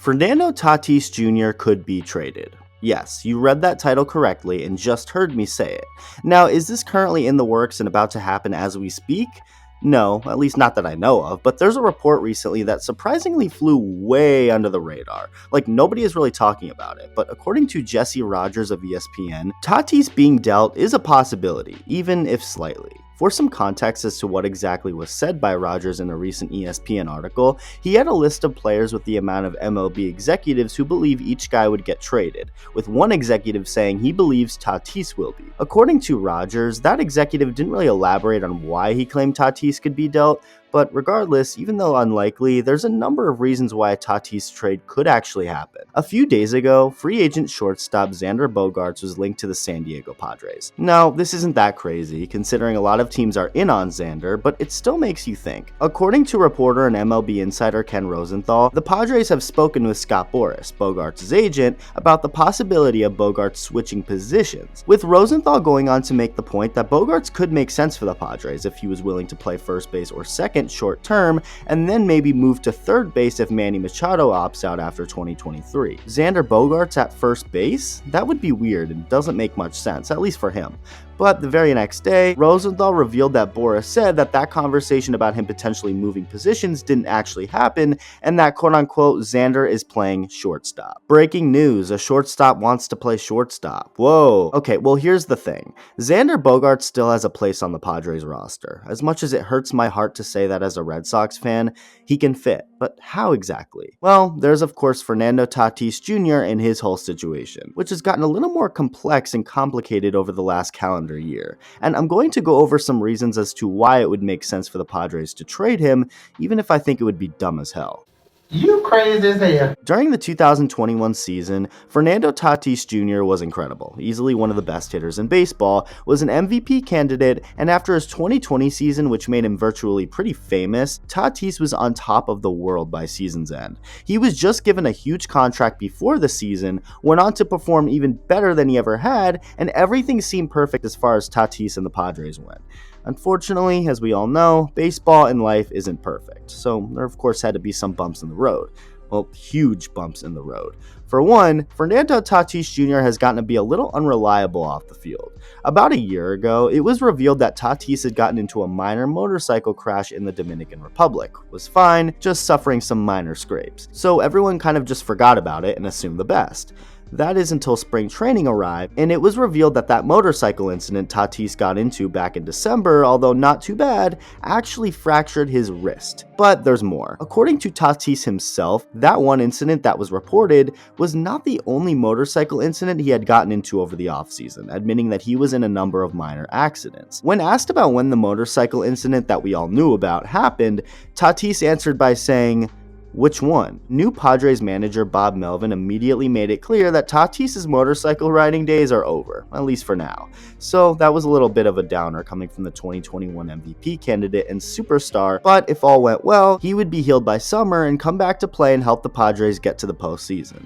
Fernando Tatis Jr. could be traded. Yes, you read that title correctly and just heard me say it. Now, is this currently in the works and about to happen as we speak? No, at least not that I know of, but there's a report recently that surprisingly flew way under the radar. Like, nobody is really talking about it, but according to Jesse Rogers of ESPN, Tatis being dealt is a possibility, even if slightly. For some context as to what exactly was said by Rogers in a recent ESPN article, he had a list of players with the amount of MLB executives who believe each guy would get traded, with one executive saying he believes Tatis will be. According to Rogers, that executive didn't really elaborate on why he claimed Tatis could be dealt, but regardless, even though unlikely, there's a number of reasons why a Tatis trade could actually happen. A few days ago, free agent shortstop Xander Bogaerts was linked to the San Diego Padres. Now, this isn't that crazy, considering a lot of teams are in on Xander, but it still makes you think. According to reporter and MLB insider Ken Rosenthal, the Padres have spoken with Scott Boras, Bogaerts' agent, about the possibility of Bogaerts switching positions, with Rosenthal going on to make the point that Bogaerts could make sense for the Padres if he was willing to play first base or second short term, and then maybe move to third base if Manny Machado opts out after 2023. Xander Bogaerts at first base? That would be weird and doesn't make much sense, at least for him. But the very next day, Rosenthal revealed that Boras said that conversation about him potentially moving positions didn't actually happen, and that quote-unquote Xander is playing shortstop. Breaking news, a shortstop wants to play shortstop. Whoa. Okay, well here's the thing. Xander Bogaerts still has a place on the Padres roster. As much as it hurts my heart to say that as a Red Sox fan, he can fit. But how exactly? Well, there's of course Fernando Tatis Jr. and his whole situation, which has gotten a little more complex and complicated over the last calendar year. And I'm going to go over some reasons as to why it would make sense for the Padres to trade him, even if I think it would be dumb as hell. You crazy as hell. During the 2021 season, Fernando Tatis Jr. was incredible, easily one of the best hitters in baseball, was an MVP candidate, and after his 2020 season, which made him virtually pretty famous, Tatis was on top of the world by season's end. He was just given a huge contract before the season, went on to perform even better than he ever had, and everything seemed perfect as far as Tatis and the Padres went. Unfortunately, as we all know, baseball and life isn't perfect, so there of course had to be some bumps in the road. Well, huge bumps in the road. For one, Fernando Tatis Jr. has gotten to be a little unreliable off the field. About a year ago, it was revealed that Tatis had gotten into a minor motorcycle crash in the Dominican Republic, was fine, just suffering some minor scrapes. So everyone kind of just forgot about it and assumed the best. That is until spring training arrived, and it was revealed that motorcycle incident Tatis got into back in December, although not too bad, actually fractured his wrist. But there's more. According to Tatis himself, that one incident that was reported was not the only motorcycle incident he had gotten into over the offseason, admitting that he was in a number of minor accidents. When asked about when the motorcycle incident that we all knew about happened, Tatis answered by saying, "Which one?" New Padres manager Bob Melvin immediately made it clear that Tatis' motorcycle riding days are over, at least for now. So that was a little bit of a downer coming from the 2021 MVP candidate and superstar, but if all went well, he would be healed by summer and come back to play and help the Padres get to the postseason.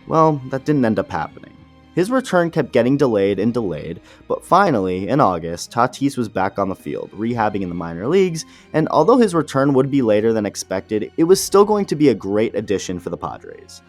Well, that didn't end up happening. His return kept getting delayed and delayed, but finally, in August, Tatis was back on the field, rehabbing in the minor leagues, and although his return would be later than expected, it was still going to be a great addition for the Padres.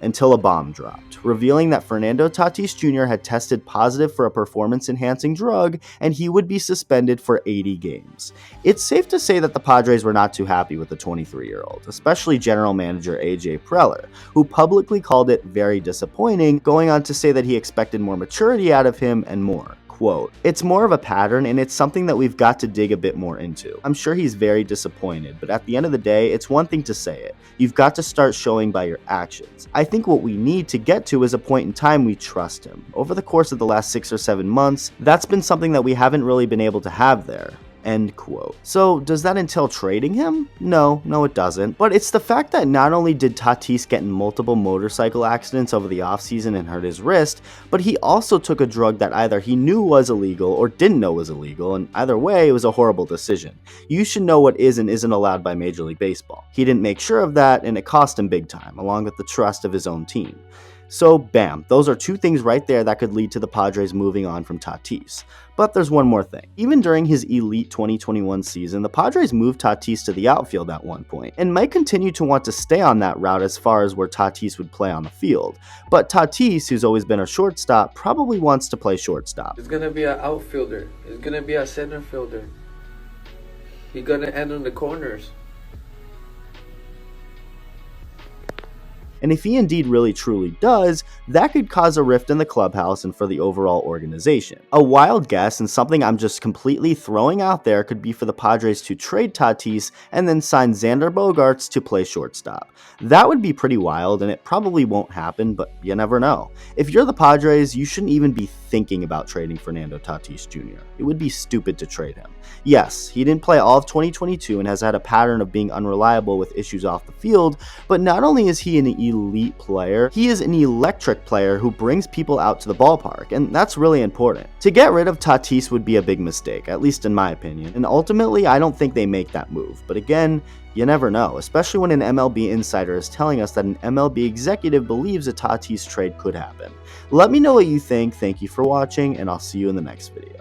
Until a bomb dropped, revealing that Fernando Tatis Jr. had tested positive for a performance-enhancing drug, and he would be suspended for 80 games. It's safe to say that the Padres were not too happy with the 23-year-old, especially general manager AJ Preller, who publicly called it very disappointing, going on to say that he expected more maturity out of him and more. Quote, "It's more of a pattern and it's something that we've got to dig a bit more into. I'm sure he's very disappointed, but at the end of the day, it's one thing to say it. You've got to start showing by your actions. I think what we need to get to is a point in time we trust him. Over the course of the last 6 or 7 months, that's been something that we haven't really been able to have there." End quote. So does that entail trading him? No, it doesn't. But it's the fact that not only did Tatis get in multiple motorcycle accidents over the offseason and hurt his wrist, but he also took a drug that either he knew was illegal or didn't know was illegal, and either way, it was a horrible decision. You should know what is and isn't allowed by Major League Baseball. He didn't make sure of that, and it cost him big time, along with the trust of his own team. So bam, those are two things right there that could lead to the Padres moving on from Tatis. But there's one more thing. Even during his elite 2021 season, the Padres moved Tatis to the outfield at one point, and might continue to want to stay on that route as far as where Tatis would play on the field. But Tatis, who's always been a shortstop, probably wants to play shortstop. It's gonna be an outfielder. It's gonna be a center fielder. He's gonna end on the corners. And if he indeed really truly does, that could cause a rift in the clubhouse and for the overall organization. A wild guess, and something I'm just completely throwing out there, could be for the Padres to trade Tatis and then sign Xander Bogaerts to play shortstop. That would be pretty wild, and it probably won't happen, but you never know. If you're the Padres, you shouldn't even be thinking about trading Fernando Tatis Jr. It would be stupid to trade him. Yes, he didn't play all of 2022 and has had a pattern of being unreliable with issues off the field, but not only is he an elite player, he is an electric player who brings people out to the ballpark, and that's really important. To get rid of Tatis would be a big mistake, at least in my opinion, and ultimately I don't think they make that move. But again, you never know, especially when an MLB insider is telling us that an MLB executive believes a Tatis trade could happen. Let me know what you think. Thank you for watching, and I'll see you in the next video.